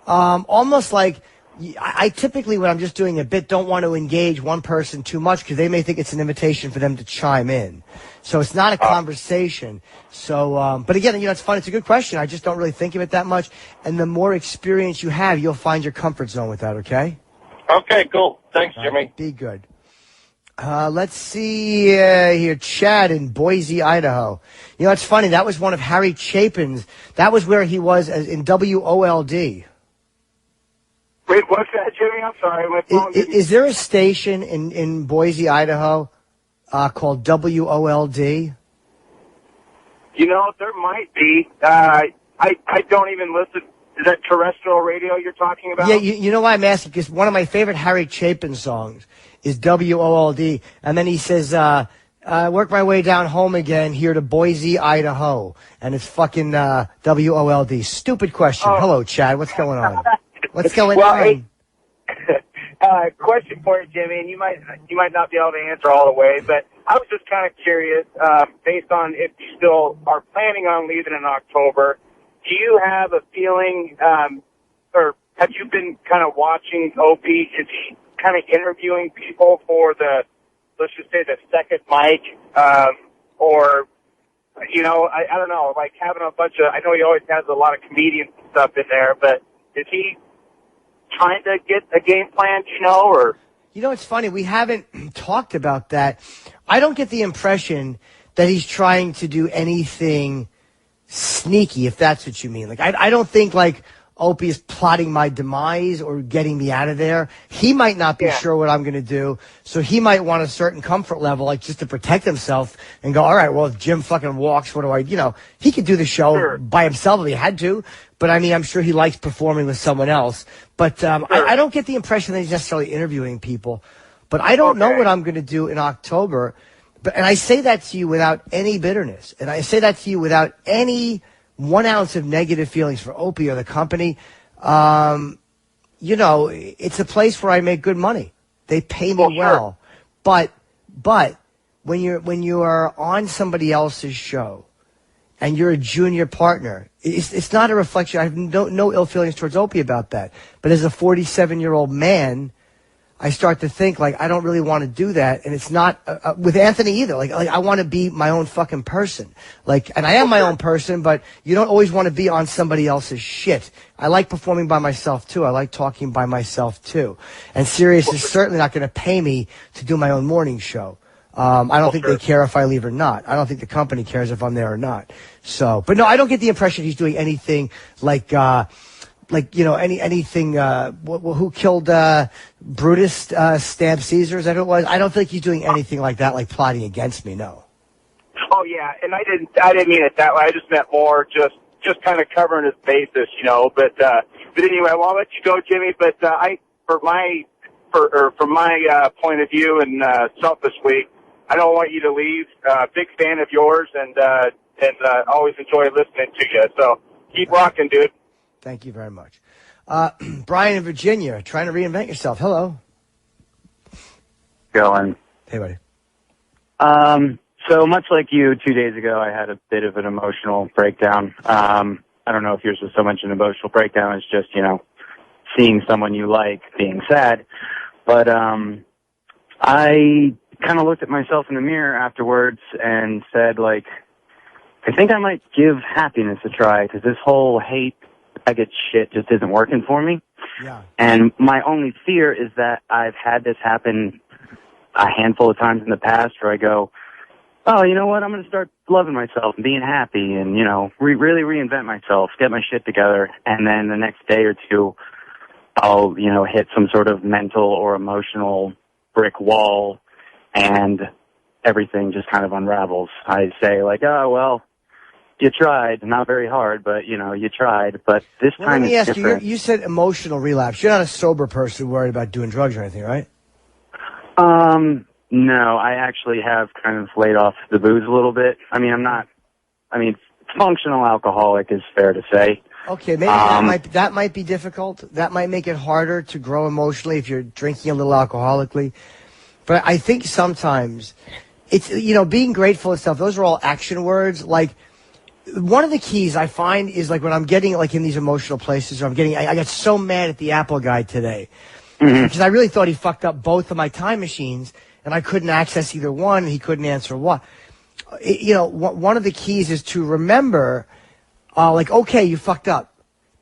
Almost like, I typically, when I'm just doing a bit, don't want to engage one person too much because they may think it's an invitation for them to chime in. So it's not a conversation. So, but again, you know, it's fun. It's a good question. I just don't really think of it that much. And the more experience you have, you'll find your comfort zone with that, okay? Okay, cool. Thanks, Jimmy. Be good. Let's see here. Chad in Boise, Idaho. You know, it's funny. That was one of Harry Chapin's. That was where he was in WOLD. Wait, what's that, Jimmy? I'm sorry. My phone is there a station in Boise, Idaho, called WOLD? You know, there might be. I don't even listen. Is that terrestrial radio you're talking about? Yeah, you know why I'm asking? Because one of my favorite Harry Chapin songs is WOLD. And then he says, work my way down home again here to Boise, Idaho. And it's fucking WOLD. Stupid question. Oh. Hello, Chad. What's going on? What's going well, on? Hey, question for you, Jimmy, and you might not be able to answer all the way, but I was just kind of curious, based on if you still are planning on leaving in October, do you have a feeling, or have you been kind of watching Opie? Is he kind of interviewing people for the, let's just say, the second mic, or I don't know, like having a bunch of, I know he always has a lot of comedians and stuff in there, but is he trying to get a game plan, or? It's funny. We haven't talked about that. I don't get the impression that he's trying to do anything sneaky, if that's what you mean. Like, I don't think, like, Opie is plotting my demise or getting me out of there. He might not be sure what I'm going to do, so he might want a certain comfort level, like, just to protect himself and go, all right, well, if Jim fucking walks, what do I, he could do the show by himself if he had to, but, I mean, I'm sure he likes performing with someone else. But I don't get the impression that he's necessarily interviewing people. But I don't know what I'm going to do in October. And I say that to you without any bitterness. And I say that to you without any 1 ounce of negative feelings for Opie or the company. It's a place where I make good money. They pay me well. But when you are on somebody else's show and you're a junior partner, it's not a reflection. I have no ill feelings towards Opie about that. But as a 47-year-old man, I start to think, like, I don't really want to do that. And it's not with Anthony either. Like I want to be my own fucking person. Like, and I am my own person, but you don't always want to be on somebody else's shit. I like performing by myself, too. I like talking by myself, too. And Sirius is certainly not going to pay me to do my own morning show. I don't think they care if I leave or not. I don't think the company cares if I'm there or not. So, but no, I don't get the impression he's doing anything like anything. Who killed Brutus? Stabbed Caesar? Is that who it was? I don't think he's doing anything like that, like plotting against me. No. Oh yeah, and I didn't mean it that way. I just meant more just kind of covering his bases, But anyway, well, I'll let you go, Jimmy. But from my point of view and selfishly, I don't want you to leave. Big fan of yours, and always enjoy listening to you. So keep rocking, dude. Thank you very much. Brian in Virginia, trying to reinvent yourself. Hello. Going. Hey, buddy. So much like you, 2 days ago, I had a bit of an emotional breakdown. I don't know if yours was so much an emotional breakdown as just, seeing someone you like being sad. But I kind of looked at myself in the mirror afterwards and said, like, I think I might give happiness a try because this whole hate faggot shit just isn't working for me. Yeah. And my only fear is that I've had this happen a handful of times in the past where I go, oh, you know what, I'm going to start loving myself and being happy and, really reinvent myself, get my shit together. And then the next day or two, I'll, hit some sort of mental or emotional brick wall and everything just kind of unravels. I say like, oh, well, you tried, not very hard, but, you tried. But this time it's different. Let me ask you said emotional relapse. You're not a sober person worried about doing drugs or anything, right? No, I actually have kind of laid off the booze a little bit. Functional alcoholic is fair to say. Okay, maybe that might be difficult. That might make it harder to grow emotionally if you're drinking a little alcoholically. But I think sometimes it's, being grateful and stuff, those are all action words. Like, one of the keys I find is like when I'm getting like in these emotional places or I got so mad at the Apple guy today because I really thought he fucked up both of my time machines and I couldn't access either one and he couldn't answer what. One of the keys is to remember, okay, you fucked up.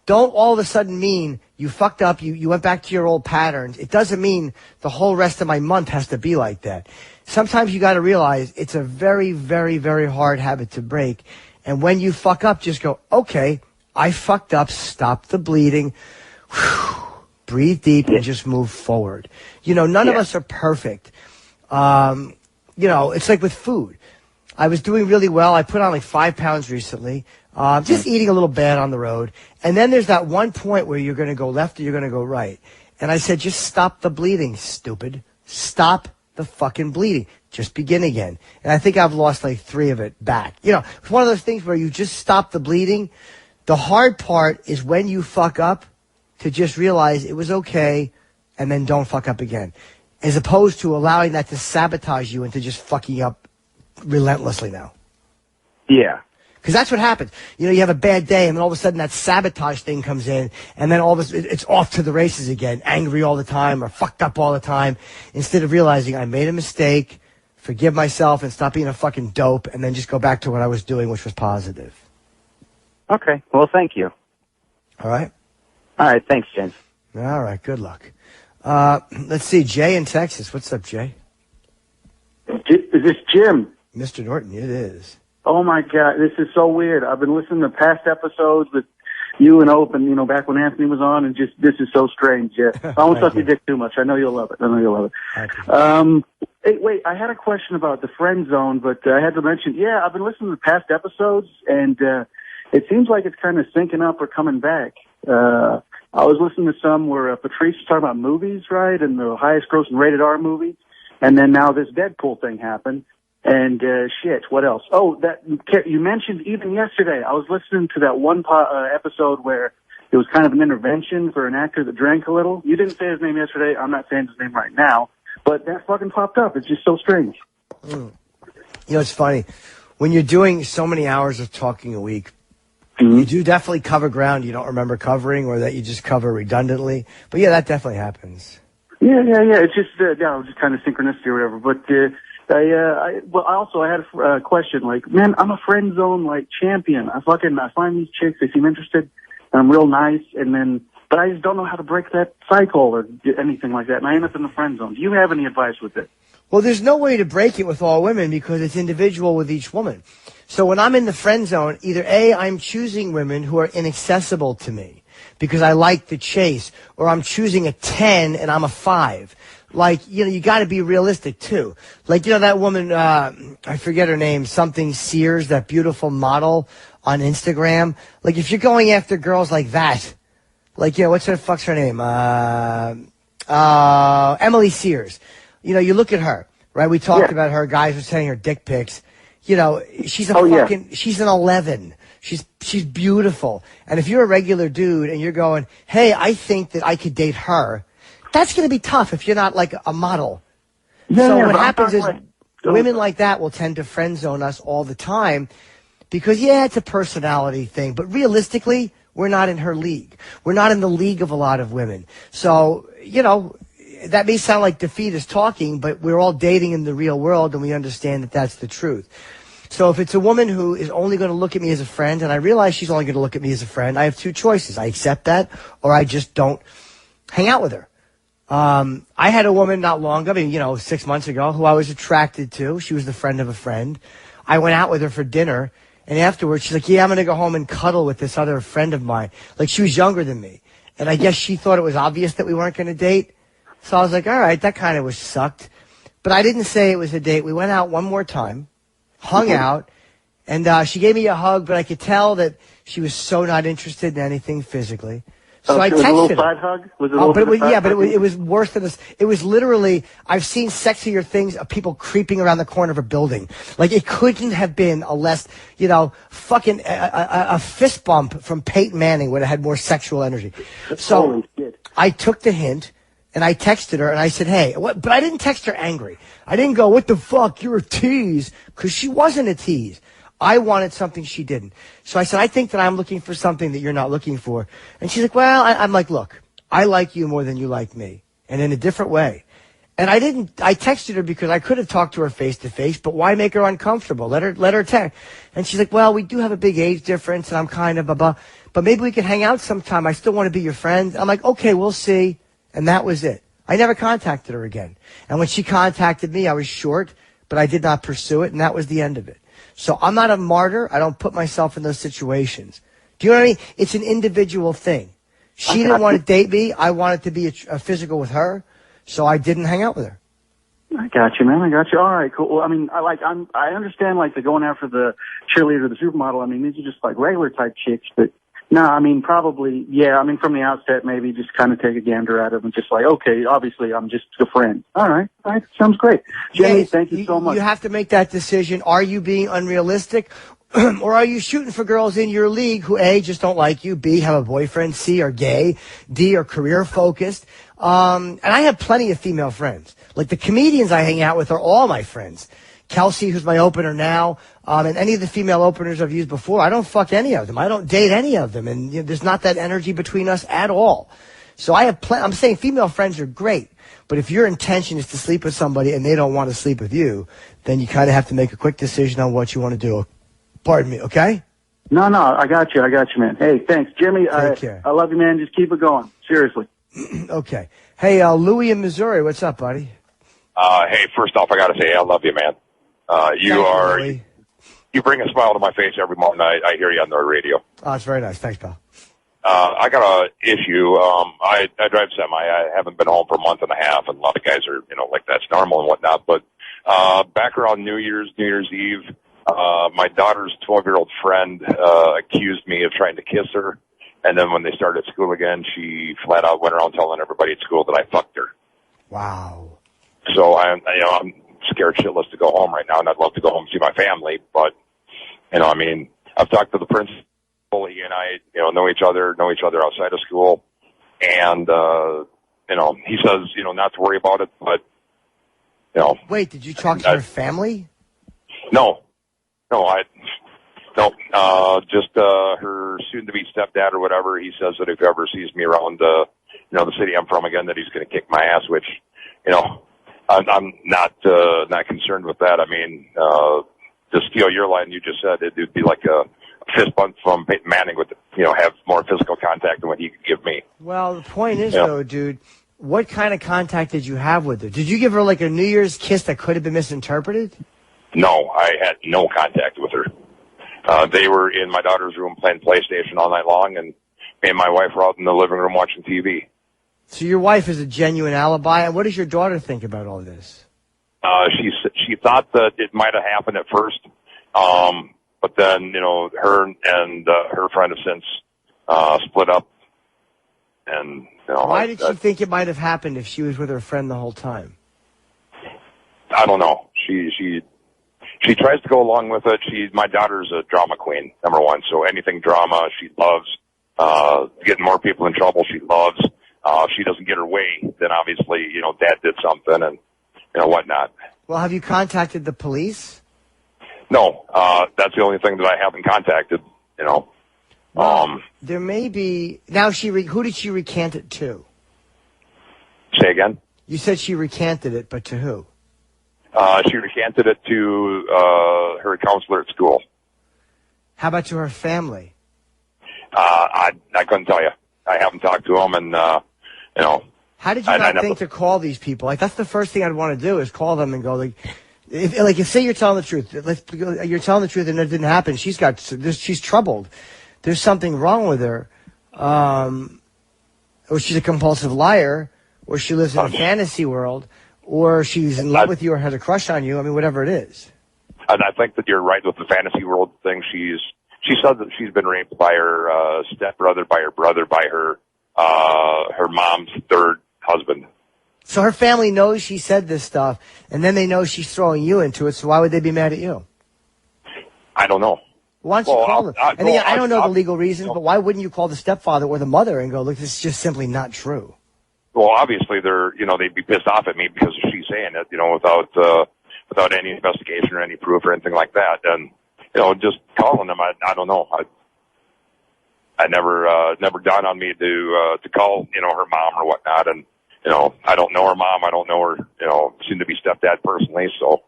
Don't all of a sudden mean you fucked up, you went back to your old patterns. It doesn't mean the whole rest of my month has to be like that. Sometimes you got to realize it's a very, very, very hard habit to break. And when you fuck up, just go, okay, I fucked up, stop the bleeding, breathe deep, and just move forward. None of us are perfect. It's like with food. I was doing really well. I put on like 5 pounds recently, just eating a little bad on the road. And then there's that one point where you're going to go left or you're going to go right. And I said, just stop the bleeding, stupid. Stop the fucking bleeding. Just begin again. And I think I've lost like 3 of it back. It's one of those things where you just stop the bleeding. The hard part is when you fuck up to just realize it was okay and then don't fuck up again. As opposed to allowing that to sabotage you into just fucking up relentlessly now. Yeah. Because that's what happens. You have a bad day, and then all of a sudden that sabotage thing comes in, and then all of a sudden it's off to the races again, angry all the time or fucked up all the time, instead of realizing I made a mistake, forgive myself, and stop being a fucking dope, and then just go back to what I was doing, which was positive. Okay. Well, thank you. All right? All right. Thanks, James. All right. Good luck. Let's see. Jay in Texas. What's up, Jay? Is this Jim? Mr. Norton, it is. Oh, my God. This is so weird. I've been listening to past episodes with you and Open, back when Anthony was on, and just this is so strange. Yeah. I won't suck your dick too much. I know you'll love it. Hey, wait, I had a question about the friend zone, but I had to mention, I've been listening to past episodes, and it seems like it's kind of syncing up or coming back. I was listening to some where Patrice was talking about movies, right, and the highest grossing rated R movie, and then now this Deadpool thing happened. And what else? Oh, that you mentioned even yesterday. I was listening to that one episode where it was kind of an intervention for an actor that drank a little. You didn't say his name yesterday. I'm not saying his name right now, but that fucking popped up. It's just so strange. It's funny. When you're doing so many hours of talking a week, you do definitely cover ground you don't remember covering, or that you just cover redundantly. But yeah, that definitely happens. Yeah. It's just just kind of synchronicity or whatever. But I had a question. Like, man, I'm a friend zone champion. I find these chicks, they seem interested, and I'm real nice, but I just don't know how to break that cycle or anything like that, and I end up in the friend zone. Do you have any advice with it? Well, there's no way to break it with all women because it's individual with each woman. So when I'm in the friend zone, either A, I'm choosing women who are inaccessible to me because I like the chase, or I'm choosing a 10 and I'm a 5. You got to be realistic, too. That woman, I forget her name, something Sears, that beautiful model on Instagram. If you're going after girls like that, what's her name? Emily Sears. You look at her, right? We talked about her. Guys were sending her dick pics. She's she's an 11. She's beautiful. And if you're a regular dude and you're going, hey, I think that I could date her, that's going to be tough if you're not a model. What happens is women like that will tend to friend zone us all the time because, it's a personality thing. But realistically, we're not in her league. We're not in the league of a lot of women. So, that may sound like defeatist talking, but we're all dating in the real world, and we understand that that's the truth. So if it's a woman who is only going to look at me as a friend, and I realize she's only going to look at me as a friend, I have two choices. I accept that, or I just don't hang out with her. I had a woman not long ago, 6 months ago, who I was attracted to. She was the friend of a friend. I went out with her for dinner, and afterwards she's like, I'm going to go home and cuddle with this other friend of mine. She was younger than me. And I guess she thought it was obvious that we weren't going to date. So I was like, all right, that kind of was sucked. But I didn't say it was a date. We went out one more time, hung out, and she gave me a hug, but I could tell that she was so not interested in anything physically. So I texted her. Was it a little side hug? It was worse than this. It was literally, I've seen sexier things of people creeping around the corner of a building. It couldn't have been a less, fucking a fist bump from Peyton Manning would have had more sexual energy. So I took the hint and I texted her and I said, hey, but I didn't text her angry. I didn't go, what the fuck, you're a tease, because she wasn't a tease. I wanted something she didn't. So I said, I think that I'm looking for something that you're not looking for. And she's like, well, I'm like, look, I like you more than you like me, and in a different way. And I texted her because I could have talked to her face to face, but why make her uncomfortable? Let her text. And she's like, well, we do have a big age difference, and I'm kind of but maybe we could hang out sometime. I still want to be your friend. I'm like, okay, we'll see. And that was it. I never contacted her again. And when she contacted me, I was short, but I did not pursue it, and that was the end of it. So I'm not a martyr. I don't put myself in those situations. Do you know what I mean? It's an individual thing. She didn't want to date me. I wanted to be a physical with her, so I didn't hang out with her. I got you, man. I got you. All right, cool. Well, I mean, I understand the going after the cheerleader, the supermodel. I mean, these are just regular type chicks, but no, I mean, probably, yeah. I mean, from the outset, maybe just kind of take a gander at them and just okay, obviously, I'm just a friend. All right, sounds great. Jenny, thank you so much. You have to make that decision. Are you being unrealistic? Or are you shooting for girls in your league who, A, just don't like you, B, have a boyfriend, C, are gay, D, are career focused? And I have plenty of female friends. The comedians I hang out with are all my friends. Kelsey, who's my opener now, and any of the female openers I've used before, I don't fuck any of them. I don't date any of them. And there's not that energy between us at all. So I have I'm saying female friends are great. But if your intention is to sleep with somebody and they don't want to sleep with you, then you kind of have to make a quick decision on what you want to do. Pardon me, okay? No, I got you, man. Hey, thanks. Jimmy, Take care. I love you, man. Just keep it going. Seriously. Okay. Hey, Louie in Missouri, what's up, buddy? Hey, first off, I got to say, I love you, man. You bring a smile to my face every morning. I hear you on the radio. Oh, it's very nice. Thanks, pal. I got a issue. I drive semi. I haven't been home for a month and a half, and a lot of guys are, like that's normal and whatnot. But back around New Year's Eve, my daughter's 12-year-old friend accused me of trying to kiss her. And then when they started school again, she flat out went around telling everybody at school that I fucked her. Wow. So I'm scared shitless to go home right now, and I'd love to go home and see my family. But, I've talked to the principal. He and I, know each other outside of school. And, he says, not to worry about it, but, Wait, did you talk to her family? No, just her soon-to-be stepdad or whatever. He says that if he ever sees me around, the city I'm from again, that he's going to kick my ass, which, I'm not concerned with that. I mean, to steal your line, you just said it would be like a fist bump from Peyton Manning with, have more physical contact than what he could give me. Well, the point is, though, dude, what kind of contact did you have with her? Did you give her like a New Year's kiss that could have been misinterpreted? No, I had no contact with her. They were in my daughter's room playing PlayStation all night long, and me and my wife were out in the living room watching TV. So your wife is a genuine alibi, and what does your daughter think about all this? She thought that it might have happened at first, but then, her and her friend have since split up. And why did she think it might have happened if she was with her friend the whole time? I don't know. She tries to go along with it. My daughter's a drama queen, number one. So anything drama, she loves. Getting more people in trouble, she loves. If she doesn't get her way, then obviously, dad did something and, whatnot. Well, have you contacted the police? No, that's the only thing that I haven't contacted, Well, there may be... Now, who did she recant it to? Say again? You said she recanted it, but to who? She recanted it to her counselor at school. How about to her family? I couldn't tell you. I haven't talked to them, and, How did you not think to call these people? Like, that's the first thing I'd want to do is call them and go, if say you're telling the truth. You're telling the truth and it didn't happen. She's troubled. There's something wrong with her. Or she's a compulsive liar, or she lives in a fantasy world, or she's in love with you or has a crush on you. I mean, whatever it is. And I think that you're right with the fantasy world thing. She said that she's been raped by her stepbrother, by her brother, by her mom's third husband. So her family knows she said this stuff, and then they know she's throwing you into it, so why would they be mad at you? I don't know. Why don't you call them? And again, I don't know the legal reasons, but why wouldn't you call the stepfather or the mother and go, look, this is just simply not true? Well, obviously they'd be pissed off at me because she's saying it, without any investigation or any proof or anything like that. And, just calling them, I don't know. I never dawned on me to call, her mom or whatnot. And, I don't know her mom. I don't know her, soon to be stepdad personally. So.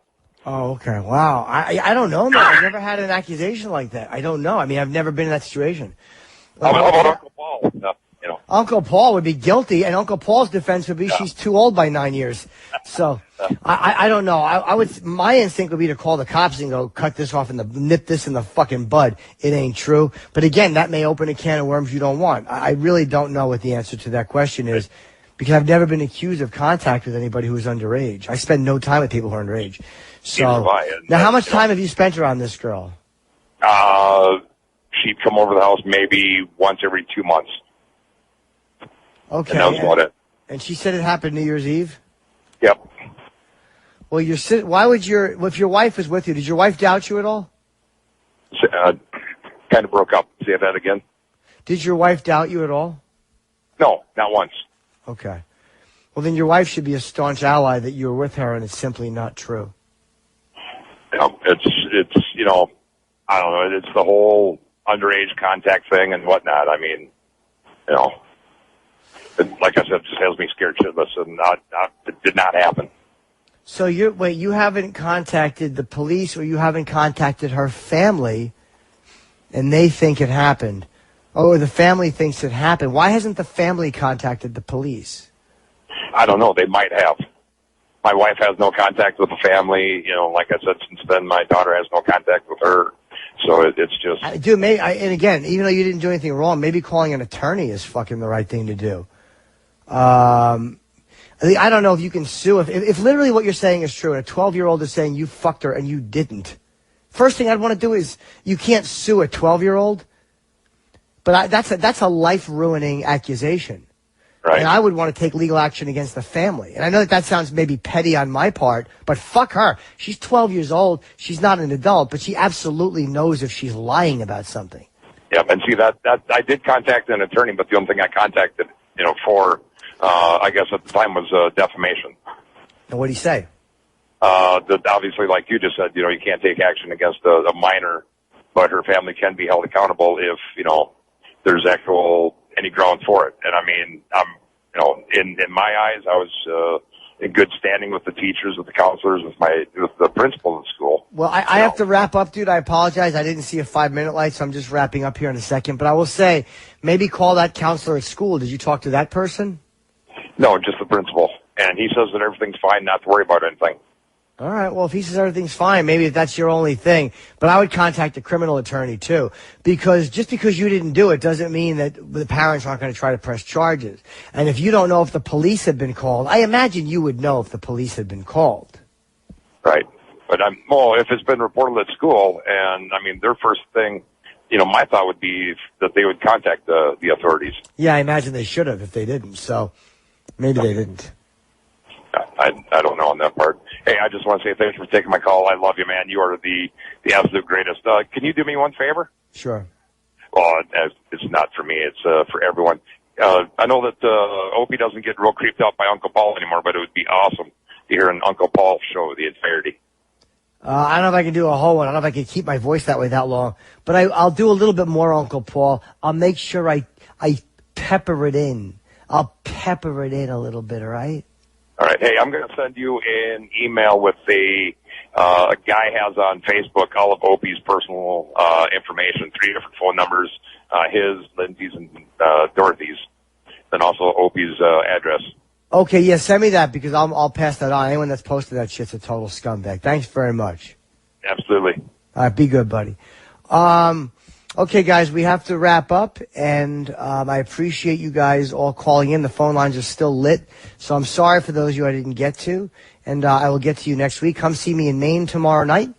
Oh, okay. Wow. I don't know, man. I've never had an accusation like that. I don't know. I mean, I've never been in that situation. How about Uncle Paul? Uncle Paul would be guilty, and Uncle Paul's defense would be she's too old by 9 years. So I don't know. My instinct would be to call the cops and go, cut this off and nip this in the fucking bud. It ain't true. But again, that may open a can of worms you don't want. I really don't know what the answer to that question is, because I've never been accused of contact with anybody who is underage. I spend no time with people who are underage. So now, how much time have you spent around this girl? She'd come over the house maybe once every 2 months. Okay. And that was about it. And she said it happened New Year's Eve? Yep. Well, if your wife was with you, did your wife doubt you at all? Kind of broke up. Say that again. Did your wife doubt you at all? No, not once. Okay. Well, then your wife should be a staunch ally that you were with her, and it's simply not true. It's I don't know. It's the whole underage contact thing and whatnot. I mean, like I said, it just has me scared shitless, and it did not happen. So you haven't contacted the police, or you haven't contacted her family, and they think it happened, or the family thinks it happened. Why hasn't the family contacted the police? I don't know. They might have. My wife has no contact with the family. You know, like I said, since then, my daughter has no contact with her. So it's just... Dude, maybe, and again, even though you didn't do anything wrong, maybe calling an attorney is fucking the right thing to do. I don't know if you can sue. If literally what you're saying is true, and a 12-year-old is saying you fucked her and you didn't, first thing I'd want to do is, you can't sue a 12-year-old, but that's a life-ruining accusation. Right. And I would want to take legal action against the family. And I know that sounds maybe petty on my part, but fuck her. She's 12 years old. She's not an adult, but she absolutely knows if she's lying about something. Yeah, and see, that I did contact an attorney, but the only thing I contacted, for, I guess at the time was defamation. And what did he say? Obviously, like you just said, you can't take action against a minor, but her family can be held accountable if, there's any ground for it. And I mean, in my eyes, I was in good standing with the teachers, with the counselors, with the principal of the school. Well, I have to wrap up, dude. I apologize. I didn't see a 5-minute light, so I'm just wrapping up here in a second. But I will say, maybe call that counselor at school. Did you talk to that person? No, just the principal. And he says that everything's fine, not to worry about anything. All right. Well, if he says everything's fine, maybe that's your only thing. But I would contact a criminal attorney, too. Because just because you didn't do it doesn't mean that the parents aren't going to try to press charges. And if you don't know if the police have been called, I imagine you would know if the police had been called. Right. But if it's been reported at school, and I mean, their first thing, my thought would be that they would contact the authorities. Yeah, I imagine they should have if they didn't. So maybe they didn't. I don't know on that part. Hey, I just want to say thanks for taking my call. I love you, man. You are the absolute greatest. Can you do me one favor? Sure. Well, it's not for me. It's for everyone. I know that Opie doesn't get real creeped out by Uncle Paul anymore, but it would be awesome to hear an Uncle Paul show the entirety. I don't know if I can do a whole one. I don't know if I can keep my voice that way that long. But I'll do a little bit more Uncle Paul. I'll make sure I pepper it in. I'll pepper it in a little bit, all right? All right. Hey, I'm going to send you an email with a guy has on Facebook all of Opie's personal information, 3 different phone numbers, his, Lindsay's, and Dorothy's, and also Opie's address. Okay, yeah, send me that because I'll pass that on. Anyone that's posted that shit's a total scumbag. Thanks very much. Absolutely. All right, be good, buddy. Okay, guys, we have to wrap up, and I appreciate you guys all calling in. The phone lines are still lit, so I'm sorry for those of you I didn't get to, and I will get to you next week. Come see me in Maine tomorrow night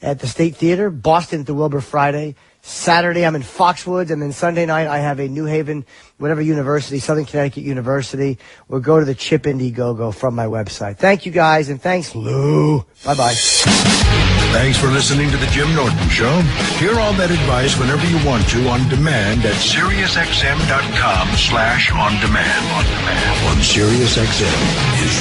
at the State Theater, Boston at the Wilbur Friday. Saturday, I'm in Foxwoods, and then Sunday night, I have a New Haven, university, Southern Connecticut University. We'll go to the Chip Indiegogo from my website. Thank you, guys, and thanks, Lou. Bye-bye. Thanks for listening to The Jim Norton Show. Hear all that advice whenever you want to on demand at SiriusXM.com/on-demand. On SiriusXM is